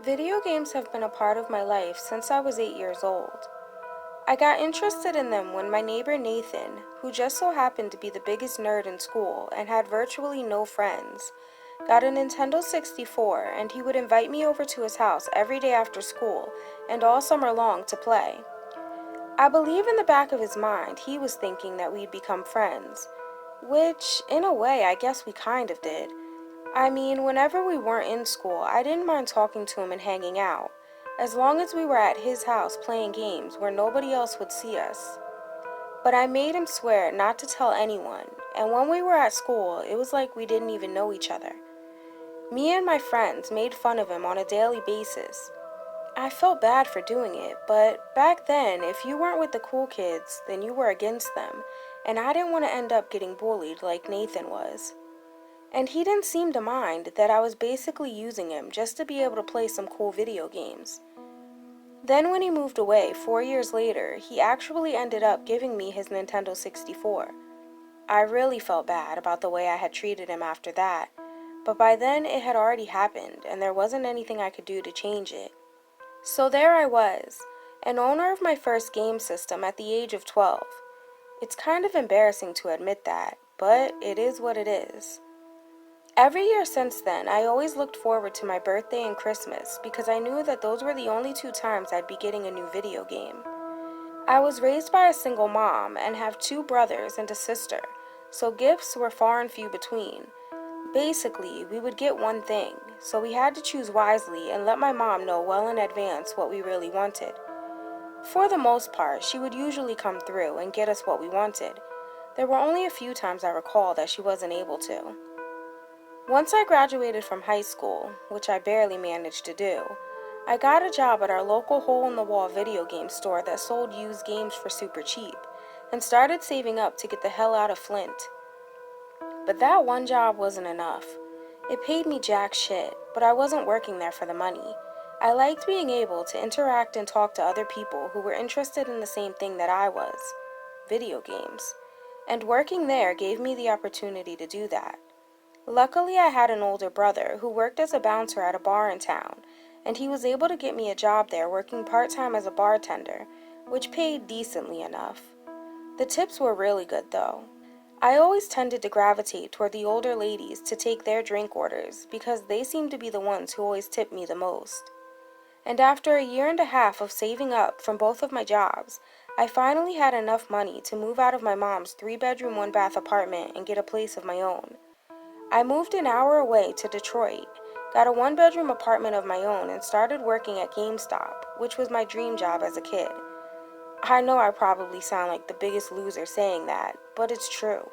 Video games have been a part of my life since I was 8 years old. I got interested in them when my neighbor Nathan, who just so happened to be the biggest nerd in school and had virtually no friends, got a Nintendo 64 and he would invite me over to his house every day after school and all summer long to play. I believe in the back of his mind he was thinking that we'd become friends, which, in a way, I guess we kind of did. I mean, whenever we weren't in school, I didn't mind talking to him and hanging out, as long as we were at his house playing games where nobody else would see us. But I made him swear not to tell anyone, and when we were at school, it was like we didn't even know each other. Me and my friends made fun of him on a daily basis. I felt bad for doing it, but back then, if you weren't with the cool kids, then you were against them, and I didn't want to end up getting bullied like Nathan was. And he didn't seem to mind that I was basically using him just to be able to play some cool video games. Then when he moved away 4 years later, he actually ended up giving me his Nintendo 64. I really felt bad about the way I had treated him after that, but by then it had already happened and there wasn't anything I could do to change it. So there I was, an owner of my first game system at the age of 12. It's kind of embarrassing to admit that, but it is what it is. Every year since then, I always looked forward to my birthday and Christmas because I knew that those were the only 2 times I'd be getting a new video game. I was raised by a single mom and have 2 brothers and a sister, so gifts were far and few between. Basically, we would get one thing, so we had to choose wisely and let my mom know well in advance what we really wanted. For the most part, she would usually come through and get us what we wanted. There were only a few times I recall that she wasn't able to. Once I graduated from high school, which I barely managed to do, I got a job at our local hole-in-the-wall video game store that sold used games for super cheap, and started saving up to get the hell out of Flint. But that one job wasn't enough. It paid me jack shit, but I wasn't working there for the money. I liked being able to interact and talk to other people who were interested in the same thing that I was, video games, and working there gave me the opportunity to do that. Luckily, I had an older brother who worked as a bouncer at a bar in town, and he was able to get me a job there working part-time as a bartender, which paid decently enough. The tips were really good, though. I always tended to gravitate toward the older ladies to take their drink orders because they seemed to be the ones who always tipped me the most. And after a year and a half of saving up from both of my jobs, I finally had enough money to move out of my mom's 3-bedroom, 1-bath apartment and get a place of my own. I moved an hour away to Detroit, got a 1-bedroom apartment of my own, and started working at GameStop, which was my dream job as a kid. I know I probably sound like the biggest loser saying that, but it's true.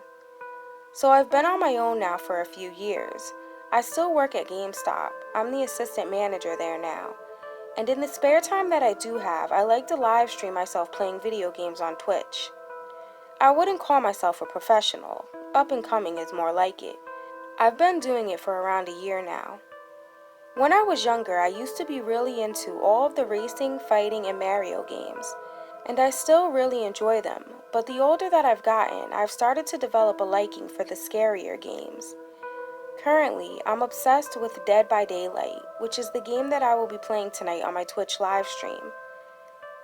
So I've been on my own now for a few years. I still work at GameStop. I'm the assistant manager there now. And in the spare time that I do have, I like to live stream myself playing video games on Twitch. I wouldn't call myself a professional. Up and coming is more like it. I've been doing it for around a year now. When I was younger, I used to be really into all of the racing, fighting, and Mario games, and I still really enjoy them, but the older that I've gotten, I've started to develop a liking for the scarier games. Currently, I'm obsessed with Dead by Daylight, which is the game that I will be playing tonight on my Twitch live stream.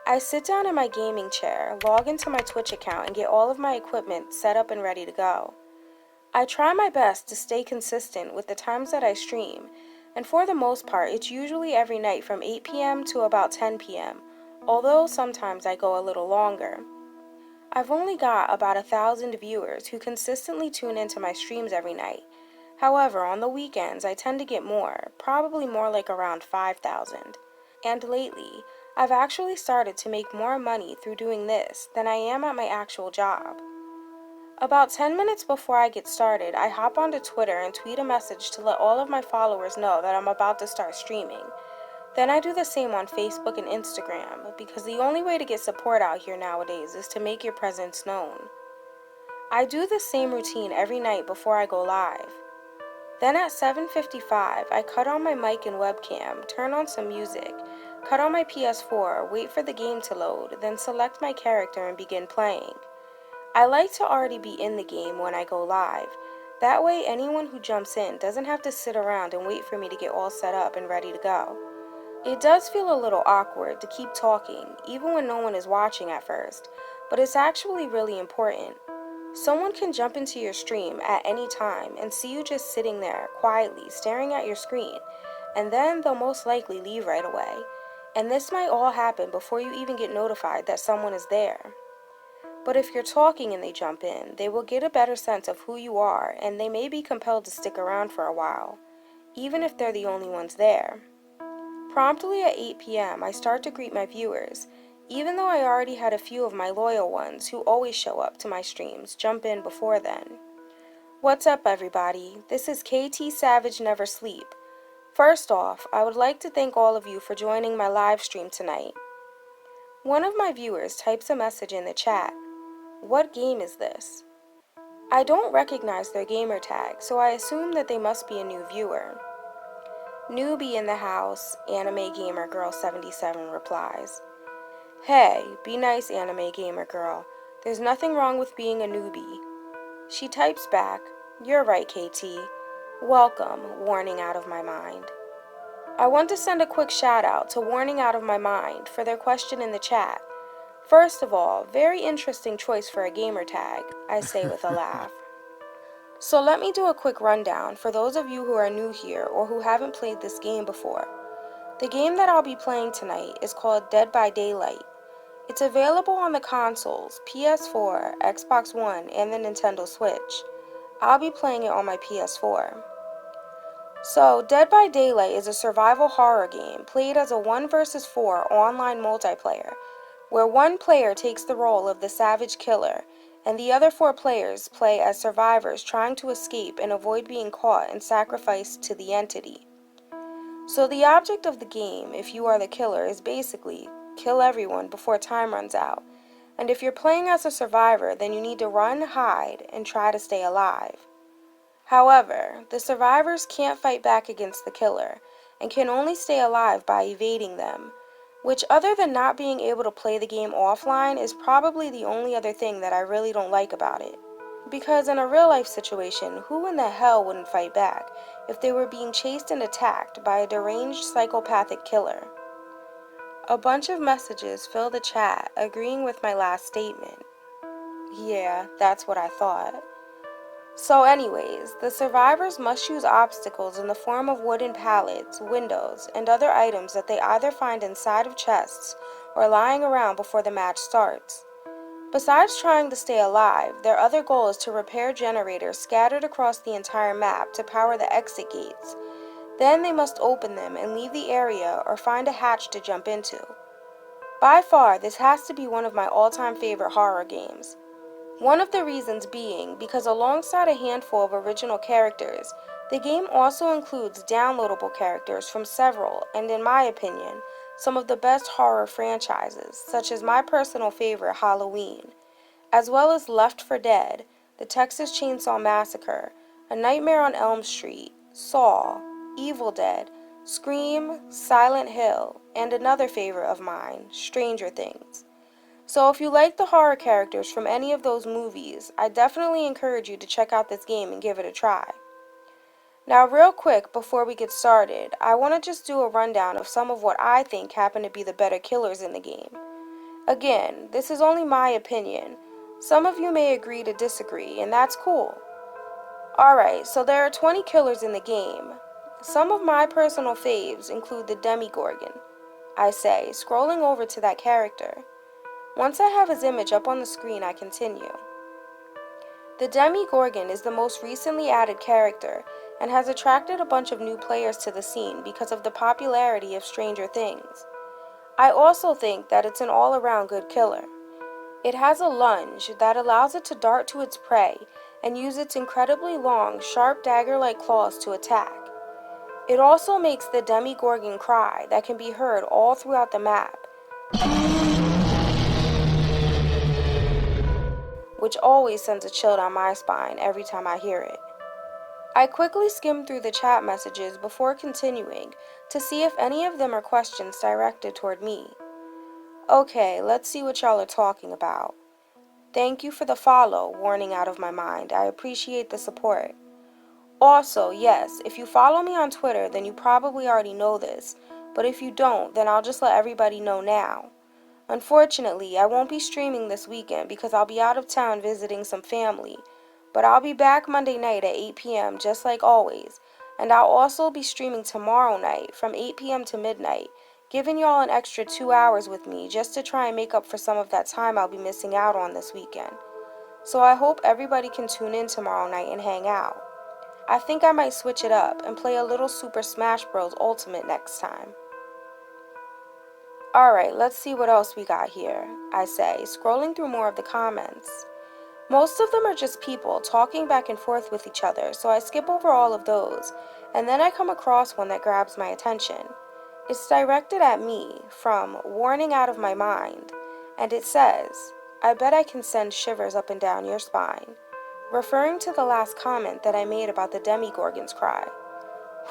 I sit down in my gaming chair, log into my Twitch account, and get all of my equipment set up and ready to go. I try my best to stay consistent with the times that I stream, and for the most part, it's usually every night from 8 p.m. to about 10 p.m., although sometimes I go a little longer. I've only got about 1,000 viewers who consistently tune into my streams every night. However, on the weekends, I tend to get more, probably more like around 5,000. And lately, I've actually started to make more money through doing this than I am at my actual job. About 10 minutes before I get started, I hop onto Twitter and tweet a message to let all of my followers know that I'm about to start streaming. Then I do the same on Facebook and Instagram, because the only way to get support out here nowadays is to make your presence known. I do the same routine every night before I go live. Then at 7:55, I cut on my mic and webcam, turn on some music, cut on my PS4, wait for the game to load, then select my character and begin playing. I like to already be in the game when I go live. That way anyone who jumps in doesn't have to sit around and wait for me to get all set up and ready to go. It does feel a little awkward to keep talking, even when no one is watching at first, but it's actually really important. Someone can jump into your stream at any time and see you just sitting there, quietly staring at your screen, and then they'll most likely leave right away. And this might all happen before you even get notified that someone is there. But if you're talking and they jump in, they will get a better sense of who you are, and they may be compelled to stick around for a while, even if they're the only ones there. Promptly at 8 p.m., I start to greet my viewers, even though I already had a few of my loyal ones who always show up to my streams jump in before then. What's up, everybody? This is KT Savage Never Sleep. First off, I would like to thank all of you for joining my live stream tonight. One of my viewers types a message in the chat. What game is this? I don't recognize their gamer tag, so I assume that they must be a new viewer. Newbie in the house, Anime Gamer Girl 77 replies. Hey, be nice, Anime Gamer Girl. There's nothing wrong with being a newbie. She types back, You're right, KT. Welcome, Warning Out of My Mind. I want to send a quick shout out to Warning Out of My Mind for their question in the chat. First of all, very interesting choice for a gamer tag, I say with a laugh. So let me do a quick rundown for those of you who are new here or who haven't played this game before. The game that I'll be playing tonight is called Dead by Daylight. It's available on the consoles, PS4, Xbox One, and the Nintendo Switch. I'll be playing it on my PS4. So, Dead by Daylight is a survival horror game played as a 1 versus 4 online multiplayer, where one player takes the role of the savage killer, and the other 4 players play as survivors trying to escape and avoid being caught and sacrificed to the entity. So the object of the game, if you are the killer, is basically kill everyone before time runs out. And if you're playing as a survivor, then you need to run, hide, and try to stay alive. However, the survivors can't fight back against the killer, and can only stay alive by evading them, which, other than not being able to play the game offline, is probably the only other thing that I really don't like about it. Because in a real-life situation, who in the hell wouldn't fight back if they were being chased and attacked by a deranged psychopathic killer? A bunch of messages fill the chat agreeing with my last statement. Yeah, that's what I thought. So anyways, the survivors must use obstacles in the form of wooden pallets, windows, and other items that they either find inside of chests or lying around before the match starts. Besides trying to stay alive, their other goal is to repair generators scattered across the entire map to power the exit gates. Then they must open them and leave the area or find a hatch to jump into. By far, this has to be one of my all-time favorite horror games. One of the reasons being because alongside a handful of original characters, the game also includes downloadable characters from several, and in my opinion, some of the best horror franchises, such as my personal favorite Halloween, as well as Left 4 Dead, The Texas Chainsaw Massacre, A Nightmare on Elm Street, Saw, Evil Dead, Scream, Silent Hill, and another favorite of mine, Stranger Things. So if you like the horror characters from any of those movies, I definitely encourage you to check out this game and give it a try. Now real quick before we get started, I want to just do a rundown of some of what I think happen to be the better killers in the game. Again, this is only my opinion. Some of you may agree to disagree, and that's cool. Alright, so there are 20 killers in the game. Some of my personal faves include the Demigorgon, I say, scrolling over to that character. Once I have his image up on the screen, I continue. The Demigorgon is the most recently added character and has attracted a bunch of new players to the scene because of the popularity of Stranger Things. I also think that it's an all-around good killer. It has a lunge that allows it to dart to its prey and use its incredibly long, sharp dagger-like claws to attack. It also makes the Demigorgon cry that can be heard all throughout the map, which always sends a chill down my spine every time I hear it. I quickly skim through the chat messages before continuing to see if any of them are questions directed toward me. Okay, let's see what y'all are talking about. Thank you for the follow, Warning Out of My Mind. I appreciate the support. Also, yes, if you follow me on Twitter, then you probably already know this, but if you don't, then I'll just let everybody know now. Unfortunately, I won't be streaming this weekend because I'll be out of town visiting some family, but I'll be back Monday night at 8 p.m. just like always, and I'll also be streaming tomorrow night from 8 p.m. to midnight, giving y'all an extra 2 hours with me just to try and make up for some of that time I'll be missing out on this weekend. So I hope everybody can tune in tomorrow night and hang out. I think I might switch it up and play a little Super Smash Bros. Ultimate next time. Alright, let's see what else we got here, I say, scrolling through more of the comments. Most of them are just people talking back and forth with each other, so I skip over all of those, and then I come across one that grabs my attention. It's directed at me from Warning Out of My Mind, and it says, I bet I can send shivers up and down your spine, referring to the last comment that I made about the Demogorgon's cry.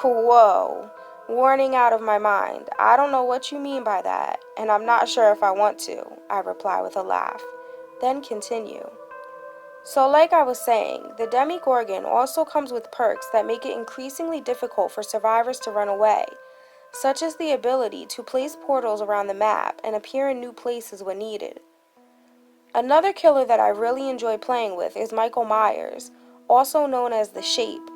Whoa, warning out of my mind. I don't know what you mean by that, and I'm not sure if I want to, I reply with a laugh, then continue. So like I was saying, the Demogorgon also comes with perks that make it increasingly difficult for survivors to run away, such as the ability to place portals around the map and appear in new places when needed. Another killer that I really enjoy playing with is Michael Myers, also known as the Shape.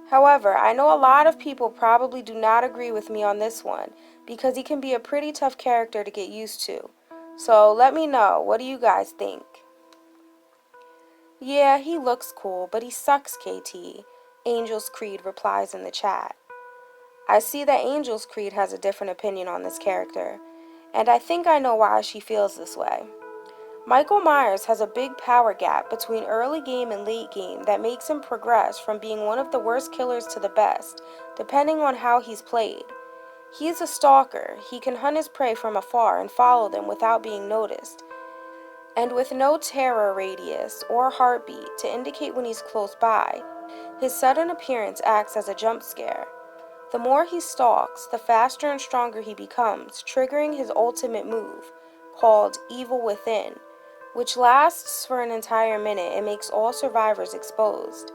However, I know a lot of people probably do not agree with me on this one because he can be a pretty tough character to get used to. So let me know, what do you guys think? Yeah, he looks cool, but he sucks, KT, Angel's Creed replies in the chat. I see that Angel's Creed has a different opinion on this character, and I think I know why she feels this way. Michael Myers has a big power gap between early game and late game that makes him progress from being one of the worst killers to the best, depending on how he's played. He is a stalker. He can hunt his prey from afar and follow them without being noticed, and with no terror radius or heartbeat to indicate when he's close by. His sudden appearance acts as a jump scare. The more he stalks, the faster and stronger he becomes, triggering his ultimate move, called Evil Within, which lasts for an entire minute and makes all survivors exposed.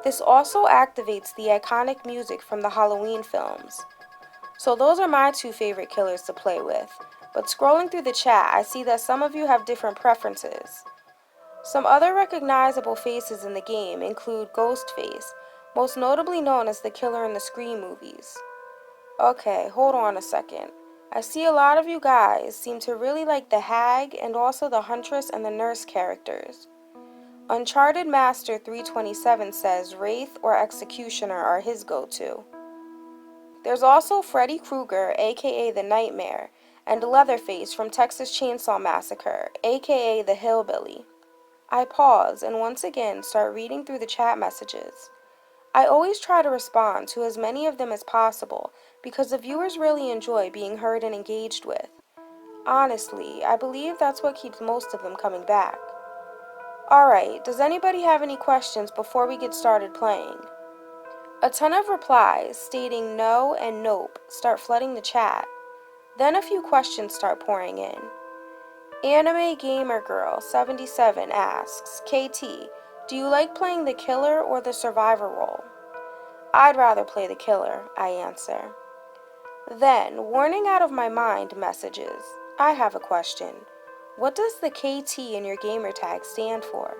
This also activates the iconic music from the Halloween films. So those are my two favorite killers to play with, but scrolling through the chat, I see that some of you have different preferences. Some other recognizable faces in the game include Ghostface, most notably known as the killer in the Scream movies. Okay, hold on a second. I see a lot of you guys seem to really like the Hag and also the Huntress and the Nurse characters. Uncharted Master 327 says Wraith or Executioner are his go-to. There's also Freddy Krueger, aka the Nightmare, and Leatherface from Texas Chainsaw Massacre, aka the Hillbilly. I pause and once again start reading through the chat messages. I always try to respond to as many of them as possible because the viewers really enjoy being heard and engaged with. Honestly, I believe that's what keeps most of them coming back. Alright, does anybody have any questions before we get started playing? A ton of replies stating no and nope start flooding the chat. Then a few questions start pouring in. Anime Gamer Girl 77 asks, KT, do you like playing the killer or the survivor role? I'd rather play the killer, I answer. Then, Warning Out of My Mind messages, I have a question. What does the KT in your gamer tag stand for?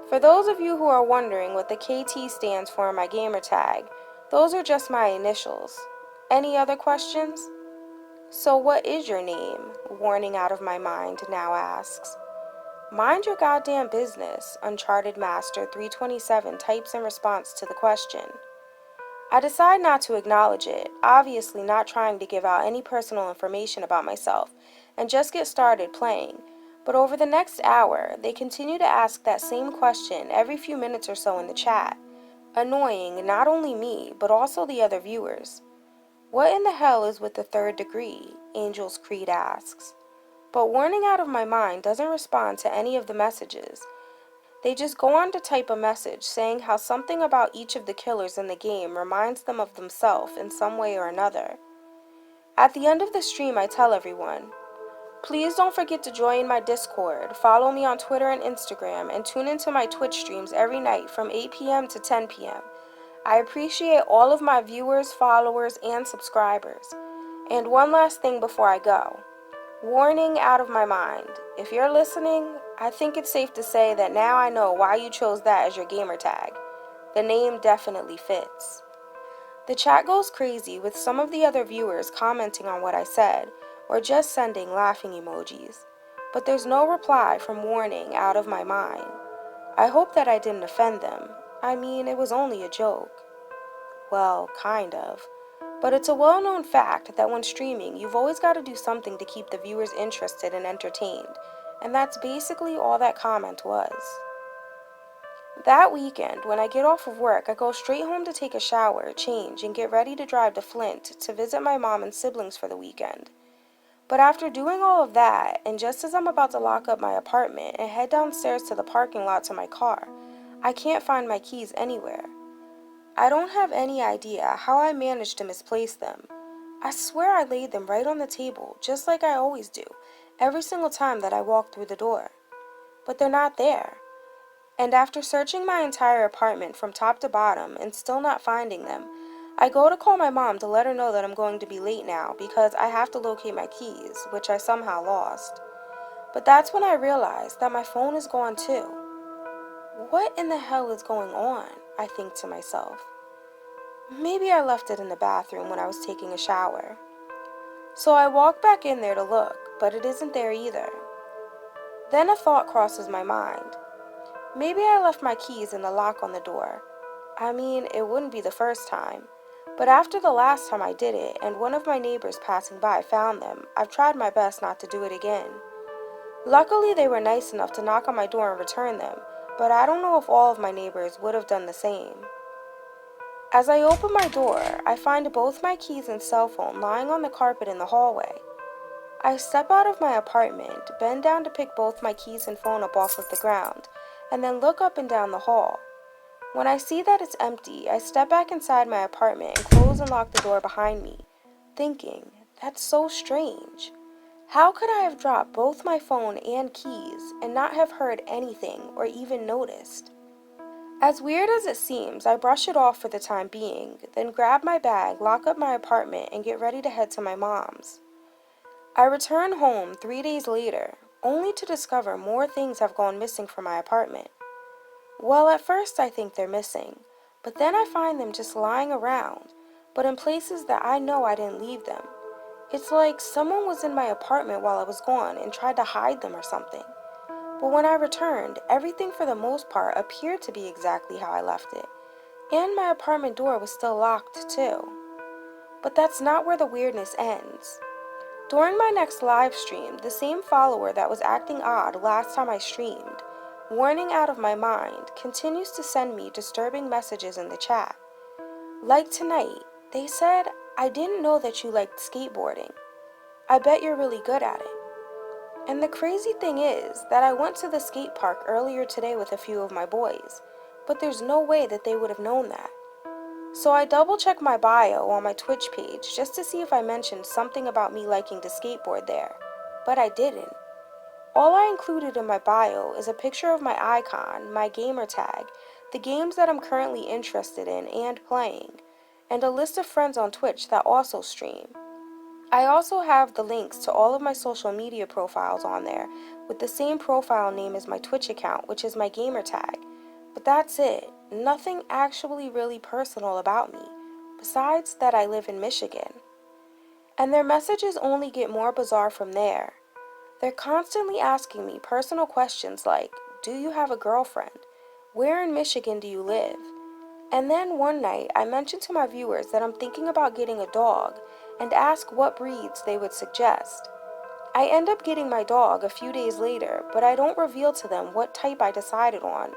For those of you who are wondering what the KT stands for in my gamer tag, those are just my initials. Any other questions? So what is your name? Warning Out of My Mind now asks. Mind your goddamn business, Uncharted Master 327 types in response to the question. I decide not to acknowledge it, obviously not trying to give out any personal information about myself, and just get started playing. But over the next hour, they continue to ask that same question every few minutes or so in the chat, annoying not only me, but also the other viewers. What in the hell is with the third degree? Angel's Creed asks. But Warning Out of My Mind doesn't respond to any of the messages. They just go on to type a message saying how something about each of the killers in the game reminds them of themselves in some way or another. At the end of the stream, I tell everyone, please don't forget to join my Discord, follow me on Twitter and Instagram, and tune into my Twitch streams every night from 8 p.m. to 10 p.m. I appreciate all of my viewers, followers, and subscribers. And one last thing before I go. Warning out of my mind. If you're listening, I think it's safe to say that now I know why you chose that as your gamer tag. The name definitely fits. The chat goes crazy with some of the other viewers commenting on what I said or just sending laughing emojis. But there's no reply from Warning out of my mind. I hope that I didn't offend them. I mean, it was only a joke. Well, kind of. But it's a well-known fact that when streaming, you've always got to do something to keep the viewers interested and entertained. And that's basically all that comment was. That weekend, when I get off of work, I go straight home to take a shower, change, and get ready to drive to Flint to visit my mom and siblings for the weekend. But after doing all of that, and just as I'm about to lock up my apartment and head downstairs to the parking lot to my car, I can't find my keys anywhere. I don't have any idea how I managed to misplace them. I swear I laid them right on the table, just like I always do, every single time that I walk through the door. But they're not there. And after searching my entire apartment from top to bottom and still not finding them, I go to call my mom to let her know that I'm going to be late now because I have to locate my keys, which I somehow lost. But that's when I realize that my phone is gone too. What in the hell is going on? I think to myself. Maybe I left it in the bathroom when I was taking a shower. So I walk back in there to look, but it isn't there either. Then a thought crosses my mind. Maybe I left my keys in the lock on the door. I mean, it wouldn't be the first time. But after the last time I did it, and one of my neighbors passing by found them, I've tried my best not to do it again. Luckily, they were nice enough to knock on my door and return them, but I don't know if all of my neighbors would have done the same. As I open my door, I find both my keys and cell phone lying on the carpet in the hallway. I step out of my apartment, bend down to pick both my keys and phone up off of the ground, and then look up and down the hall. When I see that it's empty, I step back inside my apartment and close and lock the door behind me, thinking, that's so strange. How could I have dropped both my phone and keys and not have heard anything or even noticed? As weird as it seems, I brush it off for the time being, then grab my bag, lock up my apartment, and get ready to head to my mom's. I return home 3 days later, only to discover more things have gone missing from my apartment. Well, at first I think they're missing, but then I find them just lying around, but in places that I know I didn't leave them. It's like someone was in my apartment while I was gone and tried to hide them or something. But when I returned, everything for the most part appeared to be exactly how I left it, and my apartment door was still locked too. But that's not where the weirdness ends. During my next live stream, the same follower that was acting odd last time I streamed, Warning out of my mind, continues to send me disturbing messages in the chat. Like tonight, they said, I didn't know that you liked skateboarding. I bet you're really good at it. And the crazy thing is that I went to the skate park earlier today with a few of my boys, but there's no way that they would have known that. So I double checked my bio on my Twitch page just to see if I mentioned something about me liking to skateboard there, but I didn't. All I included in my bio is a picture of my icon, my gamer tag, the games that I'm currently interested in and playing, and a list of friends on Twitch that also stream. I also have the links to all of my social media profiles on there with the same profile name as my Twitch account, which is my gamer tag. But that's it. Nothing actually really personal about me, besides that I live in Michigan. And their messages only get more bizarre from there. They're constantly asking me personal questions like, do you have a girlfriend? Where in Michigan do you live? And then one night, I mentioned to my viewers that I'm thinking about getting a dog and ask what breeds they would suggest. I end up getting my dog a few days later, but I don't reveal to them what type I decided on.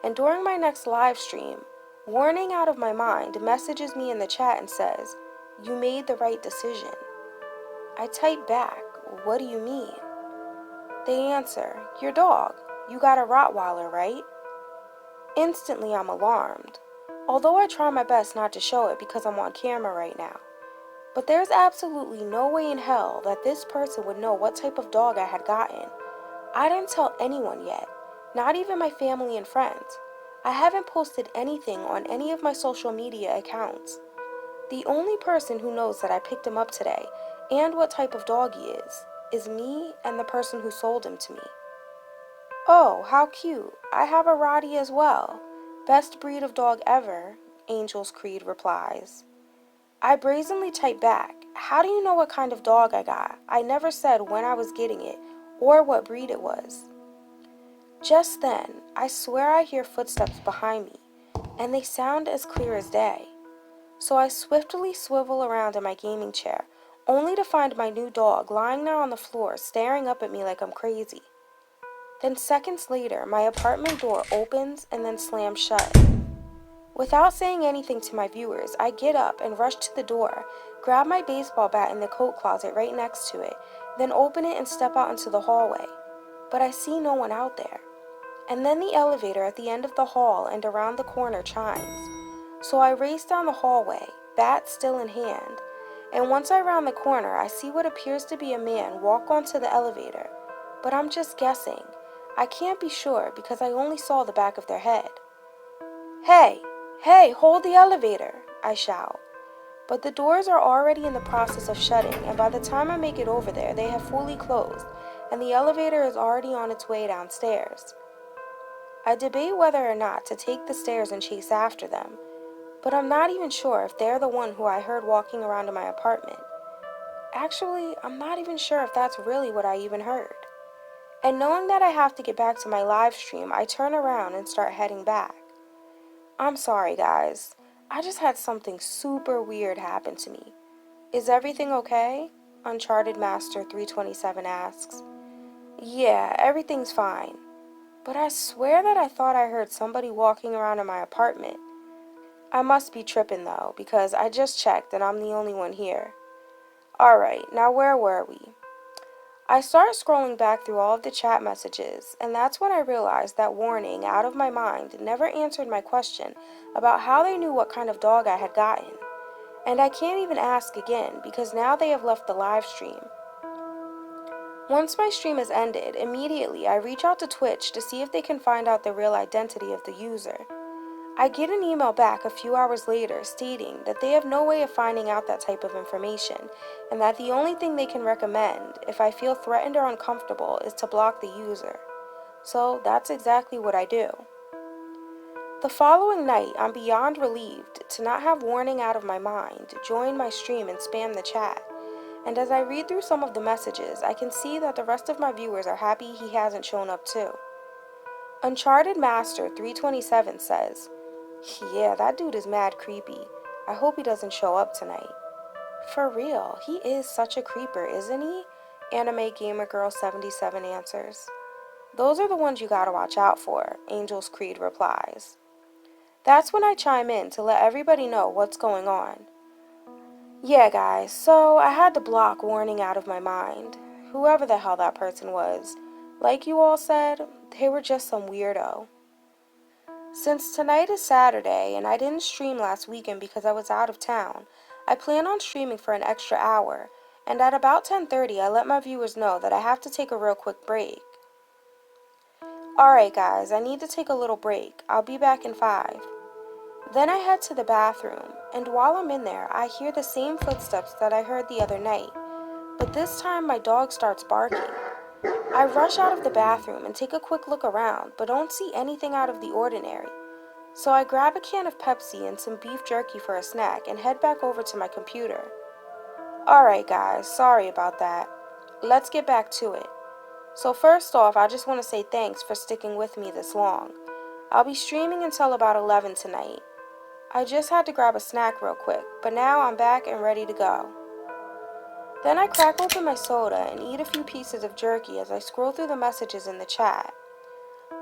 And during my next live stream, Warning out of my mind messages me in the chat and says, you made the right decision. I type back, what do you mean? They answer, your dog. You got a Rottweiler, right? Instantly, I'm alarmed. Although I try my best not to show it because I'm on camera right now. But there's absolutely no way in hell that this person would know what type of dog I had gotten. I didn't tell anyone yet, not even my family and friends. I haven't posted anything on any of my social media accounts. The only person who knows that I picked him up today and what type of dog he is me and the person who sold him to me. Oh, how cute. I have a Rottie as well. Best breed of dog ever, Angel's Creed replies. I brazenly type back, how do you know what kind of dog I got? I never said when I was getting it or what breed it was. Just then, I swear I hear footsteps behind me, and they sound as clear as day. So I swiftly swivel around in my gaming chair, only to find my new dog lying there on the floor staring up at me like I'm crazy. Then seconds later, my apartment door opens and then slams shut. Without saying anything to my viewers, I get up and rush to the door, grab my baseball bat in the coat closet right next to it, then open it and step out into the hallway. But I see no one out there. And then the elevator at the end of the hall and around the corner chimes. So I race down the hallway, bat still in hand, and once I round the corner, I see what appears to be a man walk onto the elevator. But I'm just guessing. I can't be sure because I only saw the back of their head. Hey, hey, hold the elevator, I shout. But the doors are already in the process of shutting, and by the time I make it over there, they have fully closed, and the elevator is already on its way downstairs. I debate whether or not to take the stairs and chase after them, but I'm not even sure if they're the one who I heard walking around in my apartment. Actually, I'm not even sure if that's really what I even heard. And knowing that I have to get back to my live stream, I turn around and start heading back. I'm sorry, guys. I just had something super weird happen to me. Is everything okay? Uncharted Master 327 asks. Yeah, everything's fine. But I swear that I thought I heard somebody walking around in my apartment. I must be tripping though, because I just checked and I'm the only one here. Alright, now where were we? I start scrolling back through all of the chat messages, and that's when I realized that Warning, out of my mind, never answered my question about how they knew what kind of dog I had gotten. And I can't even ask again, because now they have left the live stream. Once my stream is ended, immediately I reach out to Twitch to see if they can find out the real identity of the user. I get an email back a few hours later stating that they have no way of finding out that type of information, and that the only thing they can recommend if I feel threatened or uncomfortable is to block the user. So that's exactly what I do. The following night, I'm beyond relieved to not have Warning out of my mind join my stream and spam the chat. And as I read through some of the messages, I can see that the rest of my viewers are happy he hasn't shown up too. Uncharted Master 327 says, yeah, that dude is mad creepy. I hope he doesn't show up tonight. For real, he is such a creeper, isn't he? Anime Gamer Girl 77 answers. Those are the ones you gotta watch out for, Angel's Creed replies. That's when I chime in to let everybody know what's going on. Yeah, guys, so I had to block Warning out of my mind. Whoever the hell that person was. Like you all said, they were just some weirdo. Since tonight is Saturday and I didn't stream last weekend because I was out of town, I plan on streaming for an extra hour, and at about 10:30 I let my viewers know that I have to take a real quick break. Alright guys, I need to take a little break. I'll be back in 5. Then I head to the bathroom, and while I'm in there, I hear the same footsteps that I heard the other night, but this time my dog starts barking. I rush out of the bathroom and take a quick look around, but don't see anything out of the ordinary. So I grab a can of Pepsi and some beef jerky for a snack and head back over to my computer. Alright guys, sorry about that. Let's get back to it. So first off, I just want to say thanks for sticking with me this long. I'll be streaming until about 11 tonight. I just had to grab a snack real quick, but now I'm back and ready to go. Then I crack open my soda and eat a few pieces of jerky as I scroll through the messages in the chat.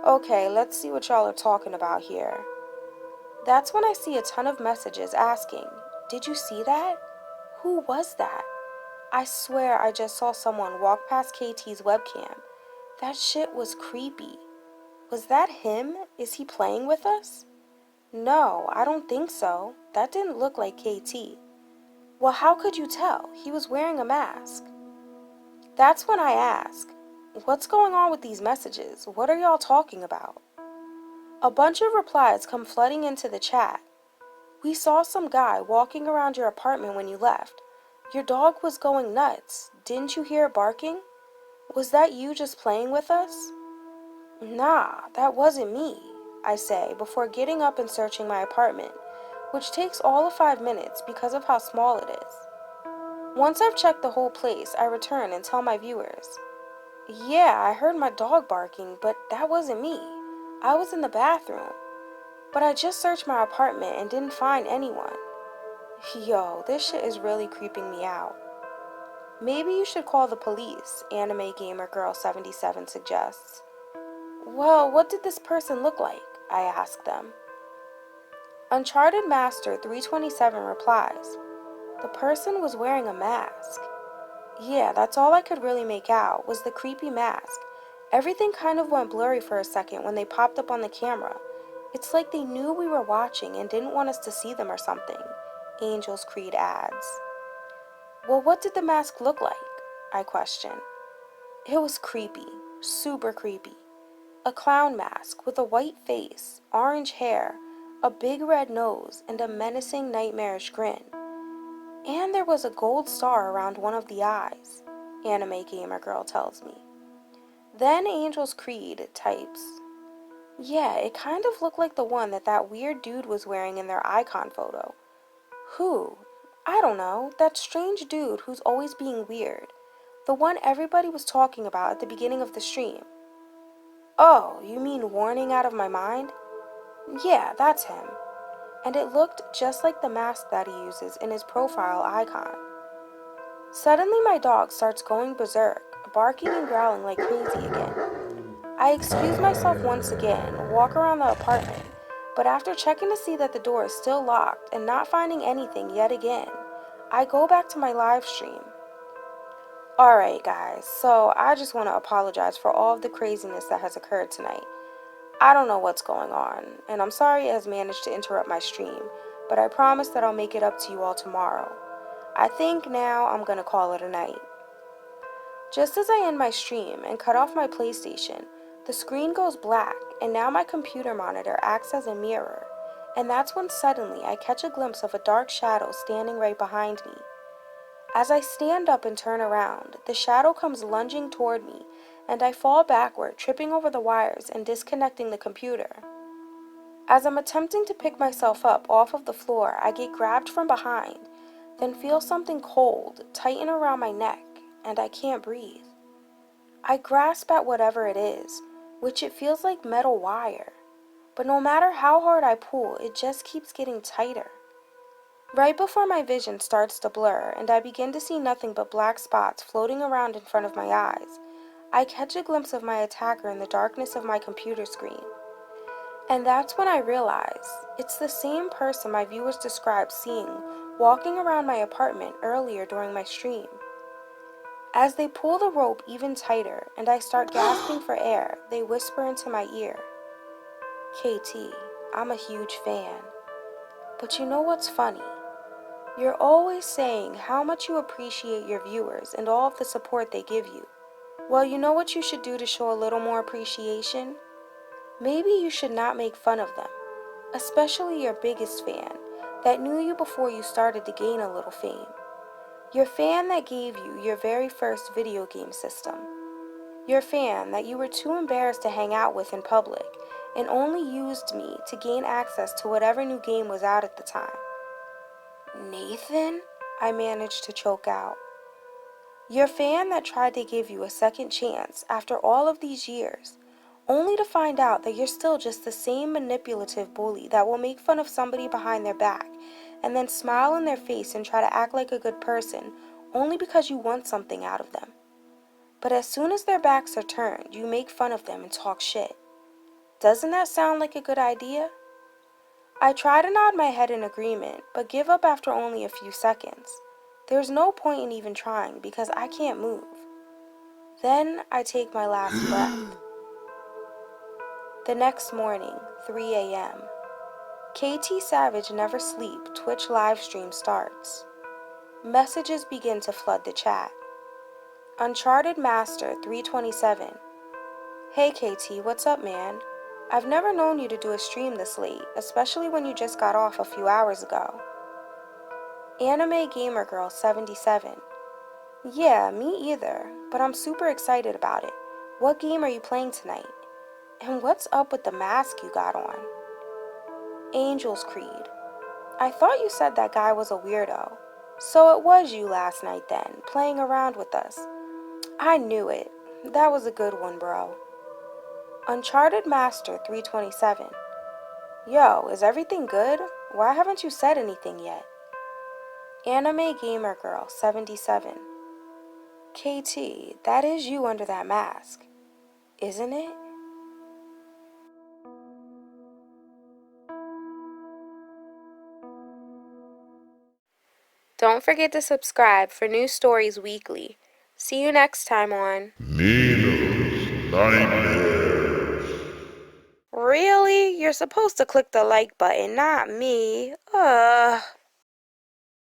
Okay, let's see what y'all are talking about here. That's when I see a ton of messages asking, did you see that? Who was that? I swear I just saw someone walk past KT's webcam. That shit was creepy. Was that him? Is he playing with us? No, I don't think so. That didn't look like KT. Well, how could you tell? He was wearing a mask. That's when I ask, what's going on with these messages? What are y'all talking about? A bunch of replies come flooding into the chat. We saw some guy walking around your apartment when you left. Your dog was going nuts. Didn't you hear it barking? Was that you just playing with us? Nah, that wasn't me, I say before getting up and searching my apartment, which takes all of 5 minutes because of how small it is. Once I've checked the whole place, I return and tell my viewers, yeah, I heard my dog barking, but that wasn't me. I was in the bathroom. But I just searched my apartment and didn't find anyone. Yo, this shit is really creeping me out. Maybe you should call the police, Anime Gamer Girl 77 suggests. Well, what did this person look like? I ask them. Uncharted Master 327 replies, the person was wearing a mask. Yeah, that's all I could really make out was the creepy mask. Everything kind of went blurry for a second when they popped up on the camera. It's like they knew we were watching and didn't want us to see them or something, Angel's Creed adds. Well, what did the mask look like? I question. It was creepy, super creepy. A clown mask with a white face, orange hair, a big red nose, and a menacing nightmarish grin. And there was a gold star around one of the eyes, Anime Gamer Girl tells me. Then Angel's Creed types, yeah, it kind of looked like the one that weird dude was wearing in their icon photo. Who? I don't know, that strange dude who's always being weird. The one everybody was talking about at the beginning of the stream. Oh, you mean Warning Out of My Mind? Yeah, that's him. And it looked just like the mask that he uses in his profile icon. Suddenly my dog starts going berserk, barking and growling like crazy again. I excuse myself once again, walk around the apartment, but after checking to see that the door is still locked and not finding anything yet again, I go back to my live stream. Alright guys, so I just want to apologize for all of the craziness that has occurred tonight. I don't know what's going on, and I'm sorry it has managed to interrupt my stream, but I promise that I'll make it up to you all tomorrow. I think now I'm gonna call it a night. Just as I end my stream and cut off my PlayStation, the screen goes black and now my computer monitor acts as a mirror, and that's when suddenly I catch a glimpse of a dark shadow standing right behind me. As I stand up and turn around, the shadow comes lunging toward me and I fall backward, tripping over the wires and disconnecting the computer. As I'm attempting to pick myself up off of the floor, I get grabbed from behind, then feel something cold tighten around my neck, and I can't breathe. I grasp at whatever it is, which it feels like metal wire, but no matter how hard I pull, it just keeps getting tighter. Right before my vision starts to blur and I begin to see nothing but black spots floating around in front of my eyes, I catch a glimpse of my attacker in the darkness of my computer screen. And that's when I realize it's the same person my viewers described seeing walking around my apartment earlier during my stream. As they pull the rope even tighter and I start gasping for air, they whisper into my ear, KT, I'm a huge fan. But you know what's funny? You're always saying how much you appreciate your viewers and all of the support they give you. Well, you know what you should do to show a little more appreciation? Maybe you should not make fun of them, especially your biggest fan that knew you before you started to gain a little fame. Your fan that gave you your very first video game system. Your fan that you were too embarrassed to hang out with in public and only used me to gain access to whatever new game was out at the time. Nathan? I managed to choke out. Your fan that tried to give you a second chance after all of these years, only to find out that you're still just the same manipulative bully that will make fun of somebody behind their back and then smile in their face and try to act like a good person only because you want something out of them. But as soon as their backs are turned, you make fun of them and talk shit. Doesn't that sound like a good idea? I try to nod my head in agreement, but give up after only a few seconds. There's no point in even trying because I can't move. Then I take my last breath. The next morning, 3 a.m. KT Savage Never Sleep Twitch livestream starts. Messages begin to flood the chat. Uncharted Master 327. Hey KT, what's up man? I've never known you to do a stream this late, especially when you just got off a few hours ago. Anime Gamer Girl 77. Yeah, me either, but I'm super excited about it. What game are you playing tonight? And what's up with the mask you got on? Angel's Creed. I thought you said that guy was a weirdo. So it was you last night then, playing around with us. I knew it. That was a good one, bro. Uncharted Master 327. Yo, is everything good? Why haven't you said anything yet? Anime Gamer Girl 77. KT, that is you under that mask, isn't it? Don't forget to subscribe for new stories weekly. See you next time on Nino's Nightmares. Really? You're supposed to click the like button, not me. Ugh.